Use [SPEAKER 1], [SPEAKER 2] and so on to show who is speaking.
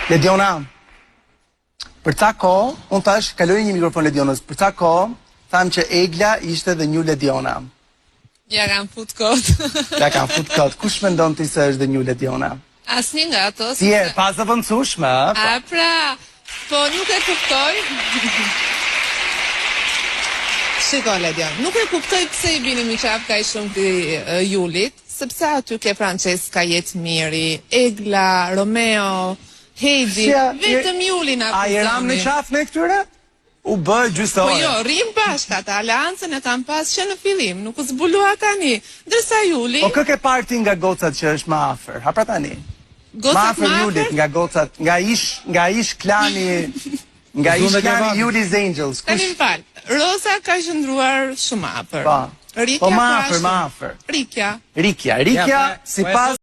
[SPEAKER 1] Lediona, për ca kohë, unë tash kaloj një mikrofon Ledionës, për ca kohë, thamë që Egla ishte dhe një Lediona.
[SPEAKER 2] Ja kam fut kot.
[SPEAKER 1] Ja kam fut kot. Kush mendon ti se është dhe një Lediona?
[SPEAKER 2] Asnjë nga ato.
[SPEAKER 1] Si e pa zëvendësueshme,
[SPEAKER 2] A pra, po nuk e kuptoj. Shiko Ledion, nuk e kuptoj pse i bini mi qaf ka i shumë këti Julit, sepse aty ke Francesca Jetmiri, Egla, Romeo, Heidi, vetëm Julin akuzoni.
[SPEAKER 1] A i ram në qaf në këtyre? U bë gjysore.
[SPEAKER 2] Po jo, rrim bashkë ata, aleancën e kam pas që në fillim, nuk u zbulua tani. Ndërsa Juli...
[SPEAKER 1] Po kë ke parti nga gocat që është më afër? Ha pra tani.
[SPEAKER 2] Gocat më afër?
[SPEAKER 1] Julit, nga gocat, nga ish klani... Nga ish klani Juli's Angels.
[SPEAKER 2] Tani më fal, Rosa ka qëndruar shumë afër.
[SPEAKER 1] Po.
[SPEAKER 2] Rikja
[SPEAKER 1] po më afër.
[SPEAKER 2] Rikja,
[SPEAKER 1] Rikja, sipas